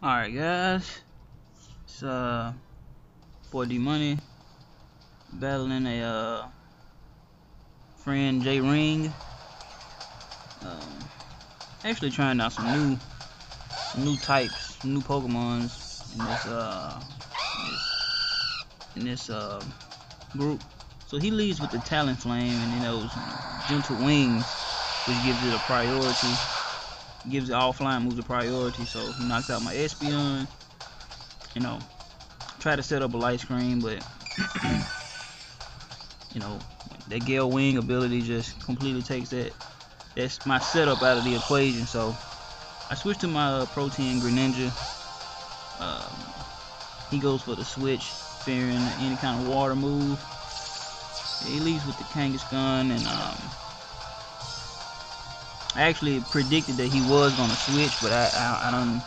Alright guys, it's boy Dmoney battling a friend JayRing. Actually trying out some new types, new Pokemons in this group. So he leads with the Talonflame and then those gentle wings, which gives it a priority. Gives all flying moves a priority, so he knocks out my Espeon. You know, try to set up a light screen, but you know, that Gale Wing ability just completely takes that's my setup out of the equation. So I switched to my Protein Greninja. He goes for the switch, fearing any kind of water move. He leads with the Kangaskhan, and I actually predicted that he was gonna switch, but I don't.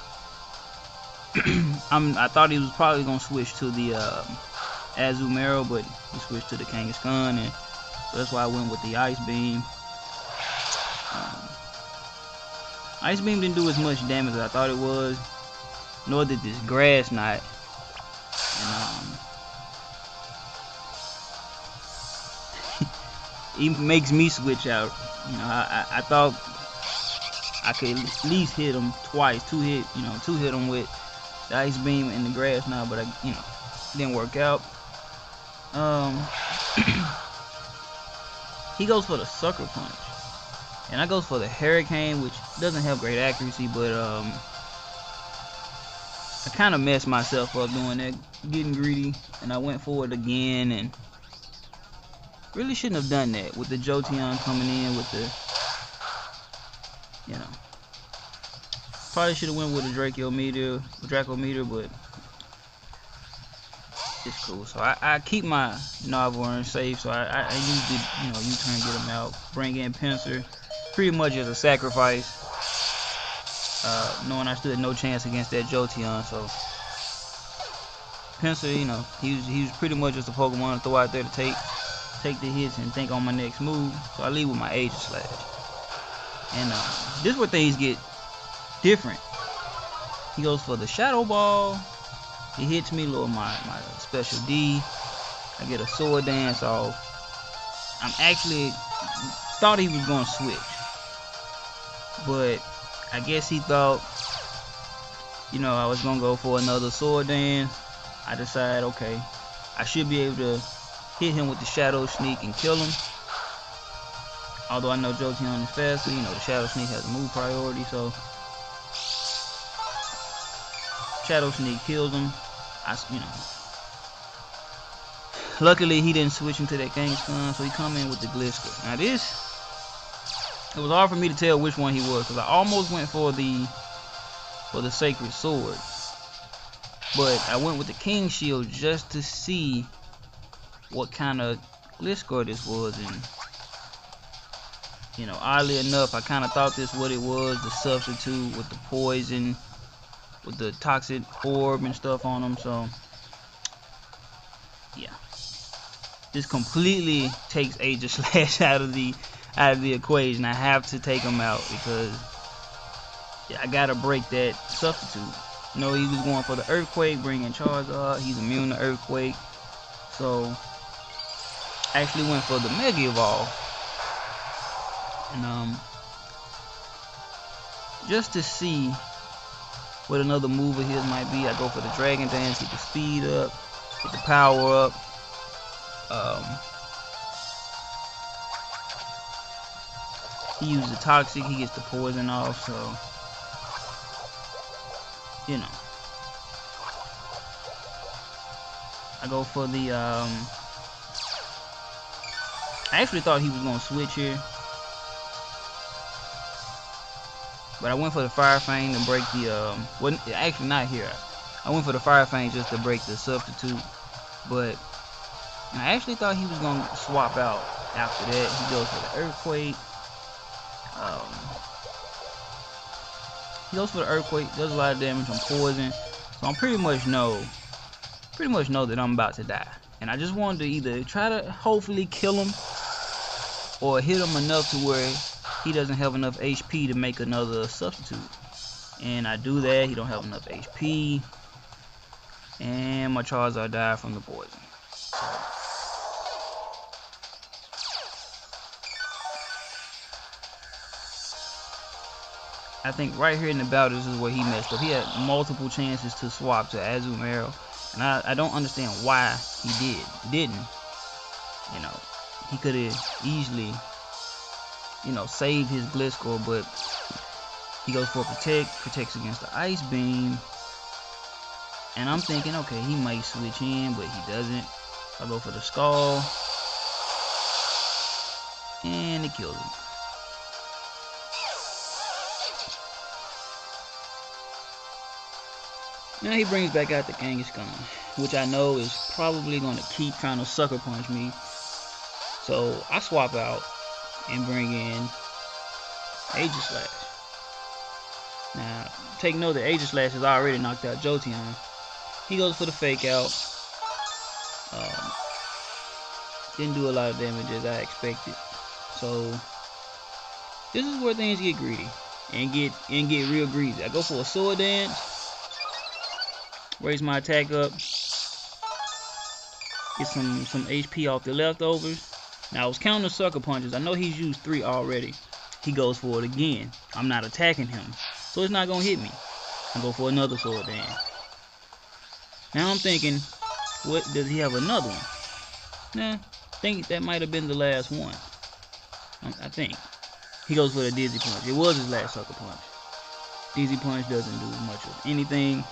I thought he was probably gonna switch to the Azumarill, but he switched to the Kangaskhan, and so that's why I went with the Ice Beam. Ice Beam didn't do as much damage as I thought it was, nor did this Grass Knot. And it makes me switch out. You know, I thought I could at least hit him twice, two hit him with the Ice Beam and the Grass Knot, but didn't work out. He goes for the Sucker Punch, and I goes for the Hurricane, which doesn't have great accuracy, but I kind of messed myself up doing that, getting greedy, and I went for it again, and really shouldn't have done that with the Jolteon coming in with the, probably should have went with a Draco Meteor, but it's cool. So I keep my Noivern safe, so I use the U-turn, get him out, bring in Pinsir, pretty much as a sacrifice, knowing I stood no chance against that Jolteon. So Pinsir, he was pretty much just a Pokemon to throw out there to take the hits and think on my next move. So I lead with my Aegislash. And this is where things get different. He goes for the Shadow Ball. He hits me, lower my special D. I get a Sword Dance off. I'm actually thought he was gonna switch, but I guess he thought I was gonna go for another Sword Dance. I decided, okay, I should be able to hit him with the Shadow Sneak and kill him. Although I know Jolteon is faster, the Shadow Sneak has a move priority, so Shadow Sneak kills him. Luckily he didn't switch into that Kangaskhan, so he come in with the Glister. Now it was hard for me to tell which one he was, because I almost went for the Sacred Sword, but I went with the King Shield just to see what kind of Glister this was, and oddly enough, I kind of thought this what it was, the substitute with the poison, with the toxic orb and stuff on them. So yeah, this completely takes Aegislash out of the equation. I have to take him out because I gotta break that substitute. He was going for the Earthquake, bringing Charizard. He's immune to Earthquake, so I actually went for the Mega Evolve, and just to see what another move of his might be, I go for the Dragon Dance, get the speed up, get the power up. He uses the Toxic, he gets the poison off, so I go for the I actually thought he was gonna switch here, but I went for the Fire Fang to break the well, actually not here. I went for the Fire Fang just to break the substitute, but I actually thought he was gonna swap out after that. He goes for the Earthquake. He goes for the Earthquake, does a lot of damage on poison, so I pretty much know that I'm about to die. And I just wanted to either try to hopefully kill him or hit him enough to where he doesn't have enough HP to make another substitute. And I do that, he don't have enough HP. And my Charizard died from the poison. I think right here in the battle, this is where he messed up. He had multiple chances to swap to Azumarill, and I don't understand why he didn't. You know, he could have easily, you know, saved his Gliscor, but he goes for protects against the Ice Beam. And I'm thinking, okay, he might switch in, but he doesn't. I go for the Skull, and it kills him. Now he brings back out the Kangaskhan, which I know is probably going to keep trying to sucker punch me. So I swap out and bring in Aegislash. Now take note that Aegislash has already knocked out Jolteon. He goes for the fake out. Didn't do a lot of damage as I expected. So this is where things get greedy and get real greedy. I go for a Sword Dance. Raise my attack up. Get some HP off the leftovers. Now I was counting the sucker punches. I know he's used 3 already. He goes for it again. I'm not attacking him, so it's not gonna hit me. I go for another Sword Dance. Now I'm thinking, what does he have another one? Nah, I think that might have been the last one. I think he goes for the Dizzy Punch. It was his last sucker punch. Dizzy Punch doesn't do much of anything.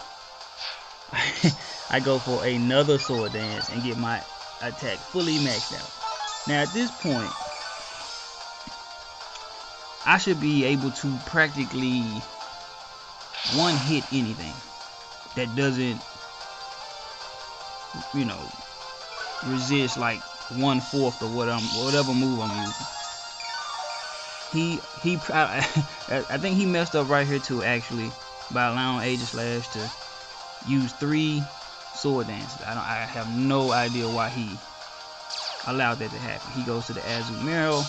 I go for another Sword Dance and get my attack fully maxed out. Now at this point, I should be able to practically one-hit anything that doesn't, you know, resist like 1/4 of whatever move I'm using. I think he messed up right here too, actually, by allowing Aegislash to use 3 Sword Dances. I have no idea why he allowed that to happen. He goes to the Azumarill.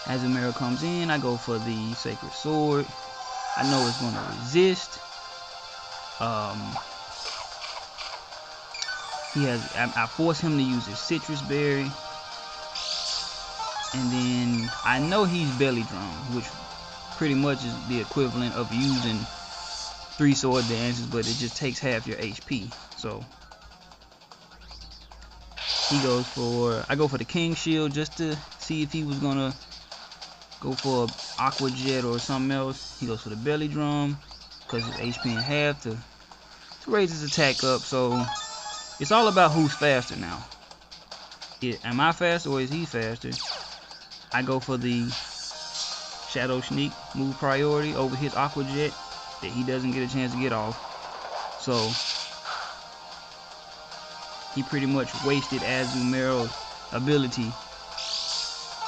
Azumarill comes in. I go for the Sacred Sword. I know it's going to resist. I force him to use his Citrus Berry. And then I know he's Belly Drum, which pretty much is the equivalent of using 3 Sword Dances, but it just takes half your HP. So I go for the King Shield just to see if he was gonna go for Aqua Jet or something else. He goes for the Belly Drum because his HP in half to raise his attack up. So it's all about who's faster now. Am I faster or is he faster? I go for the Shadow Sneak move priority over his Aqua Jet that he doesn't get a chance to get off. So he pretty much wasted Azumarill's ability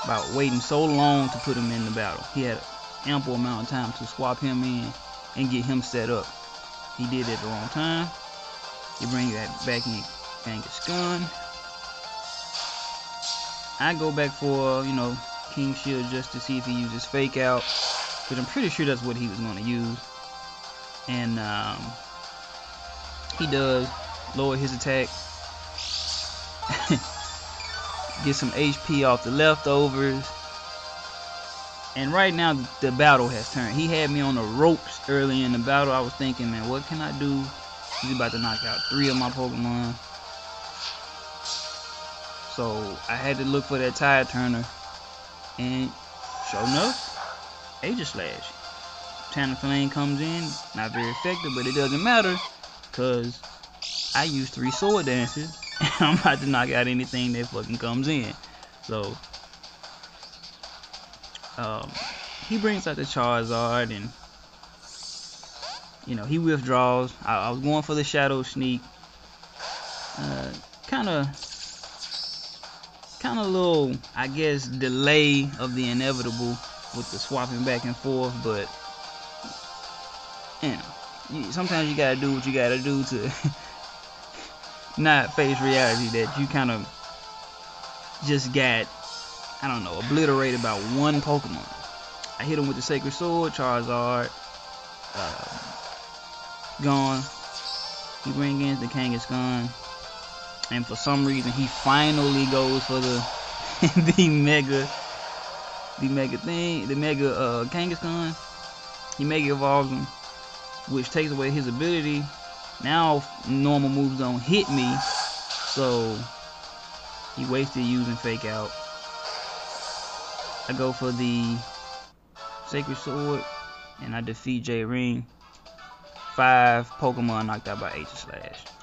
by waiting so long to put him in the battle. He had ample amount of time to swap him in and get him set up. He did it at the wrong time. He brings that back in Kangaskhan. I go back for, you know, King Shield just to see if he uses Fake Out, but I'm pretty sure that's what he was going to use. And he does lower his attack. Get some HP off the leftovers. And right now the battle has turned. He had me on the ropes early in the battle. I was thinking, man, what can I do? He's about to knock out 3 of my Pokemon. So I had to look for that tide turner. And sure enough, Aegislash. Talonflame comes in, not very effective, but it doesn't matter because I use 3 Sword Dances and I'm about to knock out anything that fucking comes in. So he brings out the Charizard and, you know, he withdraws. I was going for the Shadow Sneak. Kind of a little, I guess, delay of the inevitable with the swapping back and forth, but you know, sometimes you gotta do what you gotta do to not face reality that you kind of just got, I don't know, obliterated by 1 Pokemon. I hit him with the Sacred Sword, Charizard gone. He brings in the Kangaskhan, and for some reason he finally goes for the the mega Kangaskhan. He mega evolves him, which takes away his ability. Now normal moves don't hit me, so he wasted using Fake Out. I go for the Sacred Sword, and I defeat JayRing. 5 Pokemon knocked out by Aegislash.